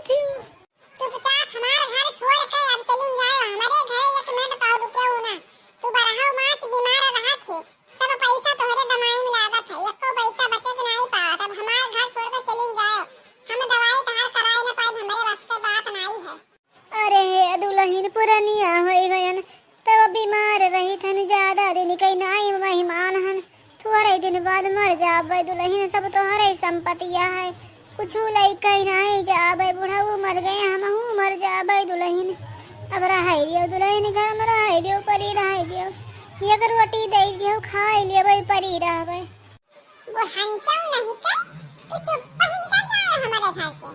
थी। चुपचाप हमारा घर छोड़ के अब चली जाओ हमारे घर। एक मिनट तो रुके हो ना। तू बरहाओ मां से बीमार रहा थे। सब पैसा तोहरे दवाई में लागत है। एको पैसा बचे के नहीं पावत। अब हमारा घर छोड़ के चली जाओ। हम दवाई तहार कराए न पाए। हमारे बस के बात नहीं है। अरे दुल्हन पुरानिया हो गयन तब बीमार रही थन ज्यादा दिन कहीं नहीं मेहमान हन। थोड़े दिन बाद मर जाबे दुल्हन। सब तोहरे संपत्तिया है। कुछ लइका नहीं जाबे। बुढ़ाऊ मर गए हमहू मर जाबे दुल्हन। अब रह दियो दुल्हन घर में रह दियो परी रह दियो। एक रोटी दे दियो खाई लेबे परी रहबे। वो हंचौ नहीं के तू चुप ही कर जाए हमारे घर से।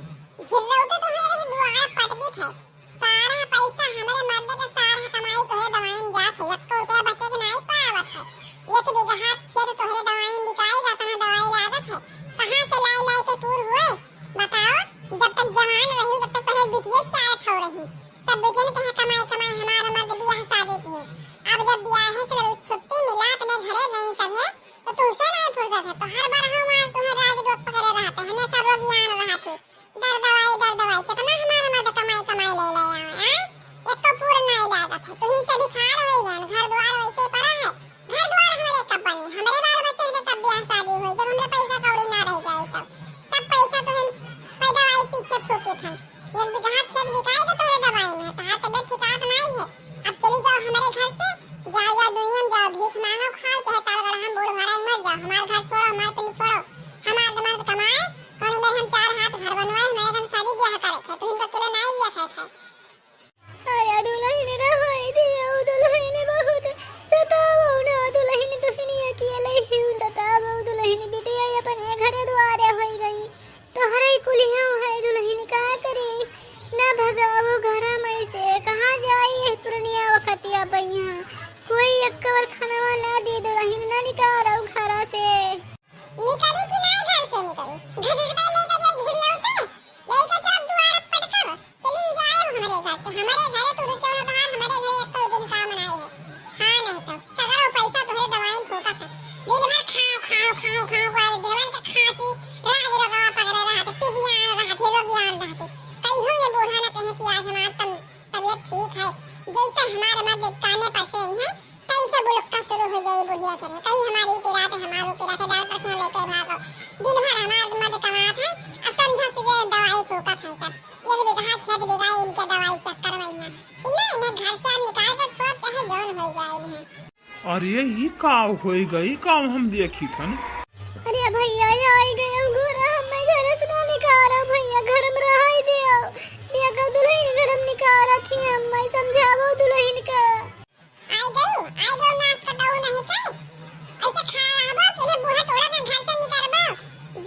झिल्लो तो तुम्हारे द्वार पट गई थे। सारा पैसा हमारे मर्दे के सारा कमाई तोहरे दवाई में जात है। एको रुपया बचे के नहीं पावत है। एक बीघा खेत तोहरे दवाई में बिकाई जाता है। दवाई लागत है कहां से लाई के पूर हुए बताओ। जब तक जवान रही जब तक तोहरे बिटिया चार ठो रही। सब बेटे ने कहा कमाई हमारा मर्द बियाह शादी की। अब जब बियाह है तो छुट्टी मिला अपने घरे गई सब है तो तुझसे नहीं फुर्सत है। तो हर बार हम तुम्हें राजदूत पकड़े रहते हमेशा रोगियान रहते। दर दवाई कितना हमारा मर्द कमाई ले ले आए। एक तो पूरा नहीं लागत है। तुम्ही से भी खा रहे हैं। घर द्वार वैसे पड़ा है। घर द्वार हमारे कब बनी। हमारे बाल बच्चे के कब बियाह शादी हुई। जब हमारे पैसा कौड़ी ना रह जाए सब पैसा तो हम दवाई पीछे फूके थे। एक बीघा खेत बिकाएगा तो दवाई में कहा तबियत ठिकात नहीं है। अब चली जाओ हमारे घर से। जाओ दुनिया में जाओ भीख मांगो खाओ चाहे तालगढ़ हम बूढ़ भरा मर जाओ। हमारा घर छोड़ो हमारे पे नहीं छोड़ो। हमारा मर्द कमाए कौन बार हम चार हाथ घर बनवाए हमारे घर शादी ब्याह करे थे। तुम तो अकेले नहीं लिया थे। आया दुल्हन रहाई दियो दुल्हन बहुत सतावो ना दुल्हन तुहनी अकेले ही सतावो दुल्हन बिटिया अपने घर द्वारे होई गई। तोहरे कुलिया है दुल्हन का करे ना भगावो घर में से कहां जाई पुरनिया वखतिया बैया। कोई अक्कल खाना ना दे दुल्हन ना निकालो घर से। निकलू कि नहीं घर से निकलू। घसीटता लेकर जाए घिड़िया उसे लेकर जाओ द्वार पटकर चलिन जाए हमारे घर से। हमारे घर तो रुचो ना बाहर हमारे घर एक तो दिन काम नहीं है। हां नहीं तो सगरो पैसा तुम्हें दवाई फोका है। दिन भर खाओ वाले देवन के खांसी राज लगा पकड़े रहते। टिबियां रहते लोगियां रहते। कई हो ये बूढ़ा ना कहे कि आज हमारा तबीयत ठीक है। जैसे हमारे मर्द काने पर से हैं कैसे बुलक्का शुरू हो गई बुढ़िया करे। कई हमारी पिराते डॉक्टर से लेके भागो। दिन भर हमारे मर्द कमात है असमझा से दवाई फूकत है सब। ये भी कहा खेत बिगाई इनके दवाई चक्कर में है। नहीं घर से अब निकाल कर छोड़ चाहे जौन हो जाए इन्हें। अरे ये का हो गई काम हम देखी थन। अरे भैया आई गए हम घर हमें घर से ना निकालो भैया घर में रह दियो। ये का दुल्हन घर में निकाला थी हम मैं समझावो दुल्हन का। आई गयो नाच कटाऊ नहीं के ऐसे खा रहबो कि बूढ़ा टोला के घर से निकालबो।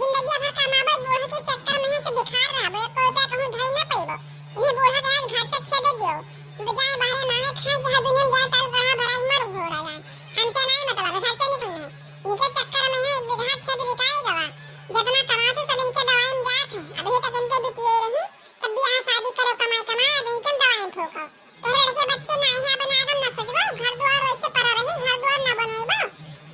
जिंदगी भर कमाबो बूढ़ा के चक्कर में से दिखा रहबो। एक रुपया कहूं धई ना पैबो। इन्हीं बूढ़ा के आज घर से खेदे दियो बजाय बाहर मांगे खाए जहां दुनिया जाए ताल बड़ा भरा मर घोड़ा जाए। हमसे नहीं मतलब घर से निकलना है। इनके चक्कर में है एक बीघा खेत बिकाई दवा जितना कमाते सब इनके दवाई में जात है। अभी तक इनके बिटिए रही तब बियाह शादी करो कमाई अब इनके दवाई ठोको। तो लड़के बच्चे नहीं है बना आदम न सजबो। घर द्वार वैसे पड़ा रही घर द्वार न बनवेबो।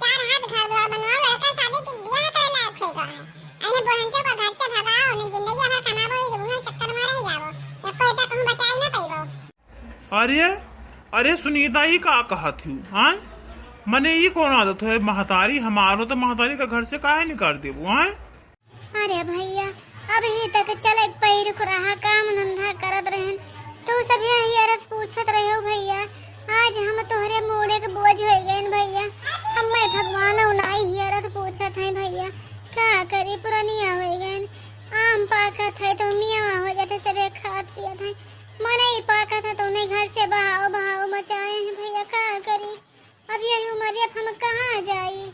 चार हाथ घर द्वार बनवाओ लड़का शादी के बियाह करे लायक होगा है। आने बुढ़ंचो को घर से भगाओ न जिंदगी भर कमाबो ये बूढ़ा चक्कर में रह जाओ। या कोई का कहूं बचाई ना पैबो। अरे सुनीता ही का कहा थी हां मने ये कौन आदत है महतारी हमारो तो महतारी का घर से काहे निकाल देबो हां। अरे भैया अभी तक चले पैर को रहा काम धंधा करत रहन तो सब यही औरत पूछत रहो भैया। आज हम तोहरे मोड़े के बोझ हो गए भैया। हम मैं भगवान उनाई ही औरत पूछत है भैया का करी पुरानिया हो गए। आम पाकत है तो मियाँ हो जाते सबे खात पियत है। मने ही पाकत है तो उन्हें घर से बहाव मचाए हैं भैया का करी। अब यही उम्र हम कहाँ जाई।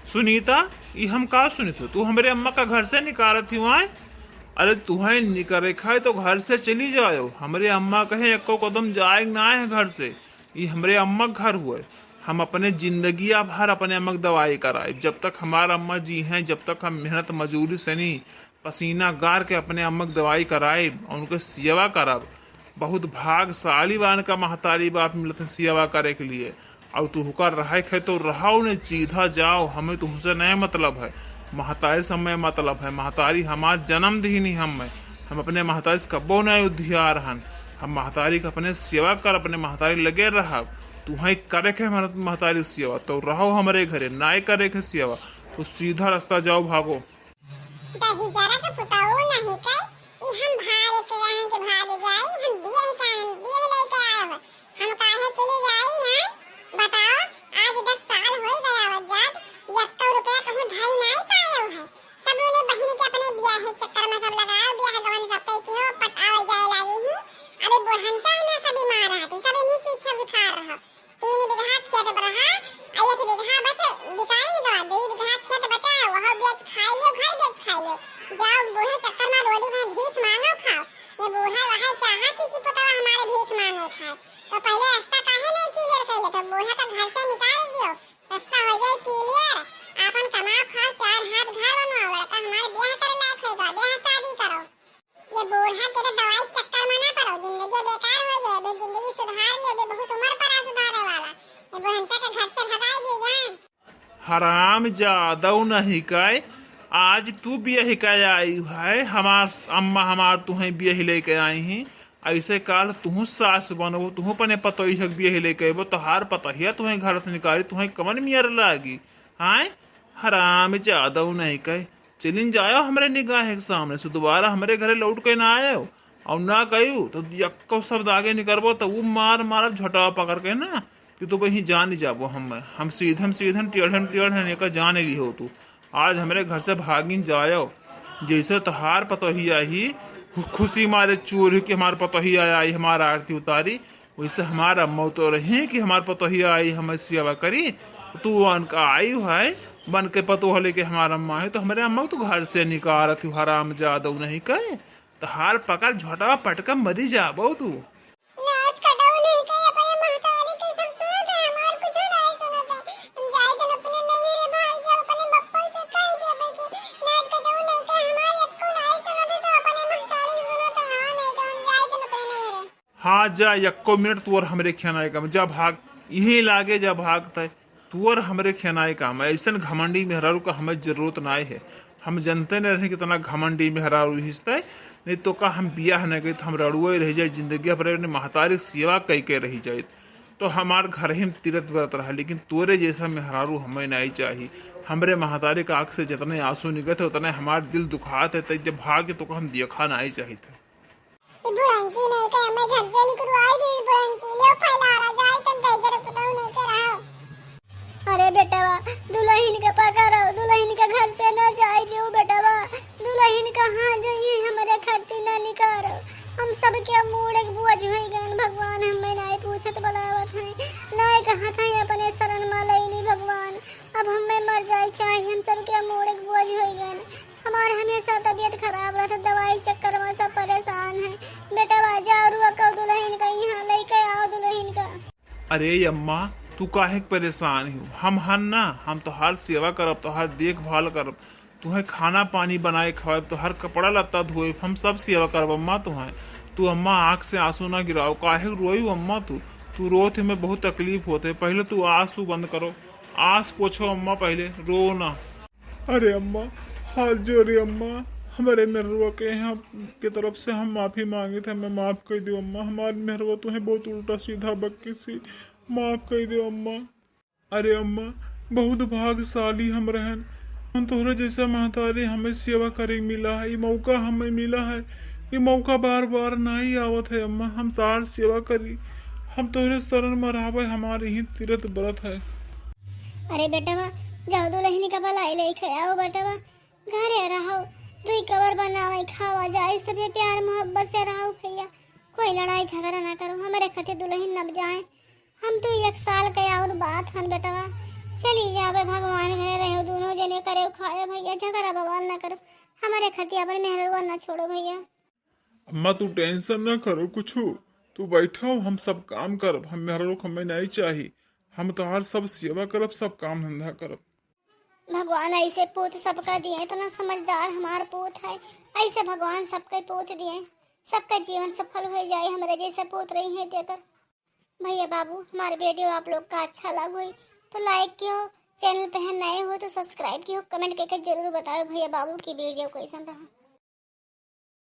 सुनीता ये हम का सुनित हो तू हमारे अम्मा का घर से निकाल थी वहाँ। अरे तुम्हें निकल खाए तो घर से चली जाओ। हमारे अम्मा कहे एको कदम जाए ना है घर से। ये हमारे अम्मा घर हुए। हम अपने जिंदगी भर अपने अम्मा की दवाई कराए। जब तक हमारा अम्मा जी हैं जब तक हम मेहनत मजदूरी से नहीं पसीना गार के अपने अम्मा की दवाई कराए उनके सेवा करब। बहुत भागशाली बान का महतारी बाप मिलते सेवा करे के लिए। और तू हुकर रहे खे तो रहो ने सीधा जाओ। हमें तुमसे नहीं मतलब है महतारी समय मतलब है। महतारी हमार जन्म दी नहीं हमें हम अपने महतारी से कब्बो न उधिया रहन। हम महतारी के अपने सेवा कर, अपने महतारी लगे रह। तुम्हें करे के महतारी सेवा तो रहो हमारे घरे, ना करे के सेवा तो सीधा रास्ता जाओ, भागो। दही जरा के पुताओ नहीं कई ई हम भारे के रहे के भारे जाई, हम दिए ही का हम दिए ही लेके आए हो, हम काहे चली जाई हैं? बताओ आज 10 साल हो गया आवत जात 1 रुपया कहूं धाई नहीं पायो है। सब ने बहन के अपने ब्याह है चक्कर में सब लगाओ, ब्याह गवन सब पे क्यों पटाओ जाए लागी ही। अबे बुढ़हन चाहने सभी मार रहती, सब इन्हीं पीछे बिखा रहा। 3 बीघा खेत बरहा आया कि बीघा बस बिकाई दो, 2 बीघा खेत बचा वह बेच खाई लो, घर बेच खाई लो। जाओ बूढ़े चक्कर में रोडी में भीख मांगो खाओ। ये बूढ़ा वहां चाहती कि पता हमारे भीख मांगे खाए तो पहले रास्ता काहे नहीं क्लियर कइले, तो बूढ़ा का घर से निकाल दियो, रास्ता हो जाए क्लियर। आपन कमाओ खाओ, 4 हाथ घर बनवाओ, लड़का हमारे ब्याह करे लायक होगा, ब्याह शादी करो। ये बूढ़ा के दवाई चक्कर में ना पड़ो, जिंदगी बेकार हो जाए, बे जिंदगी सुधार लियो, बे बहुत उम्र पड़ा सुधारे वाला। ये बुढ़नचा के घर से भगाई दियो जाए। हराम जादव नहीं कय, आज तू बियह के आई है, हमार अम्मा हमार तुम्हें बियह लेके आई ही। ऐसे काल तुहू सास बनबो, तुहू पने पतोही बियह लेके अबो, तोहार पतहिया तुम्हें घर से निकाली, तुम्हें कमन मियर लागी। हाय हराम जादव नहीं कय, चलिन जायो हमरे निगाह के सामने से, दोबारा हमरे घरे लौट के ना आयो और ना कयू तो यक्को शब्द आगे निकलबो तो वो मार मार झटा पकड़ के ना कि तो वहीं जान जाबो। हम सीधन टेढ़न का जान ली हो तू। आज हमारे घर से भागिन जायो, जैसे तोहार पतोहिया ही खुशी मारे चोर कि हमार पतोहिया आई हमारा आरती उतारी, वैसे हमारा अम्मा तो रही कि हमार पतोहिया आई हमें सेवा करी। तू उनका आई है बन के पतो लेके हमारा अम्मा है, तो हमारे अम्मा तो घर से निकाल तू हराम जादव नहीं कहे, तो हार पकड़ झोटा पटका मरी जाबो तू। नाच कटाऊ नहीं कई अपने महतारी के सब सुनत है, हमार कुछ नहीं सुनत है। हम जाए जन अपने नहीं रे भाई जब अपने बप्पा से कह दे कि नाच कटाऊ नहीं कई हमार एक को नहीं सुनत है, तो अपने महतारी सुनत है। हां नहीं तो हम जाए जन अपने नहीं रे। हाँ जा, यक्को मिनट तू और हमरे खेनाए का जा भाग, यही लागे जा भागता तू और हमरे खेनाए का। हम ऐसा घमंडी मेहरारू का हमें जरूरत ना है। हम जनते नहीं रहे कितना घमंडी मेहरारू हिस्ता है, नहीं तो का हम बियाह न गए तो हम रड़ुए रह जाए, जिंदगी भर अपने महतारी सेवा कई के रही जाए तो हमार घर ही तीरथ व्रत रहा। लेकिन तोरे जैसा मेहरारू हमें नहीं चाहिए। हमरे महतारी का आँख से जितने आंसू निकलते उतने हमारे दिल दुखात है, तब जब भाग्य तो हम देखा नहीं चाहिए थे। बुढ़ंची नहीं कहे मैं घर से निकलवाई दी, बुढ़ंची ले फैला रहा जाए तब दे जरा कटाऊ नहीं के रहा। अरे बेटवा दुल्हन का पकड़ो, दुल्हन का घर से न जाई दियो बेटवा, दुल्हन कहाँ जाइए हमारे खर्ची न निकालो। हम सब के मूड एक बोझ हो गए, भगवान हमें नहीं पूछत बुलावत है, नहीं कहा था अपने शरण में लैली भगवान। अब हमें मर जाए चाहे, हम सब के मूड एक बोझ हो गए। हमारे हमेशा तबीयत खराब रहता, दवाई चक्कर में सब परेशान है। बेटवा जाओ रुआ कल दुल्हन का यहाँ लेके आओ दुल्हन का। अरे अम्मा तू काहे परेशान हो, हम हन ना, हम तो हर सेवा करब, तो हर देखभाल करब, तुम्हें खाना पानी बनाए खवाब, तो हर कपड़ा लत्ता धोए, हम सब सेवा करब अम्मा तुम्हें। तू अम्मा आँख से आंसू ना गिराओ, काहे रोई अम्मा तू रोत में बहुत तकलीफ होते। पहले तू आंसू बंद करो, आंस पोछो अम्मा, पहले रो ना। अरे अम्मा हाथ जोड़े अम्मा, हमारे मेहरवा के यहाँ की तरफ से हम माफी मांगे थे, मैं माफ कर दो अम्मा। हमारे मेहरवा तुम्हें बहुत उल्टा सीधा बक्की सी, माफ कर दो अम्मा। अरे अम्मा बहुत भाग्यशाली हम रहन, हम तोहरे जैसा महतारी हमें सेवा करे मिला है, ये मौका हमें मिला है, ये मौका बार बार नहीं आवत है अम्मा। हम तार सेवा करी, हम तोहरे शरण में रहबे, हमारे ही तीरथ व्रत है। अरे बेटवा जाओ दुल्हन का भलाई लेके आओ बेटवा, घरे रहो, दुई कवर बनावे खावा जाए, सभी प्यार मोहब्बत से रहो भैया, कोई लड़ाई झगड़ा ना करो, हमारे खटे दुल्हन न जाए। हम तो 1 साल के और बात हन बेटवा, चली जावे भगवान घरे रहो, दोनों जने करे खाए भैया, झगड़ा बवाल ना करो, हमारे खटिया पर मेहरवा ना छोड़ो भैया। अम्मा तू टेंशन ना करो कुछ, तू बैठो, हम सब काम करब, हम मेहरा हमें नहीं चाहिए, हम तो हर सब सेवा करब, सब काम धंधा करब। भगवान ऐसे पूत सबका दिए, इतना समझदार हमार पूत है, ऐसे भगवान सबके पूत दिए, सबका जीवन सफल हो जाए, हमारे जैसे पूत रही है देकर। भैया बाबू हमारे वीडियो आप लोग का अच्छा लगा हो तो लाइक कियो, चैनल पे नए हो तो सब्सक्राइब कियो, कमेंट करके जरूर बताओ भैया बाबू की वीडियो कैसा रहा।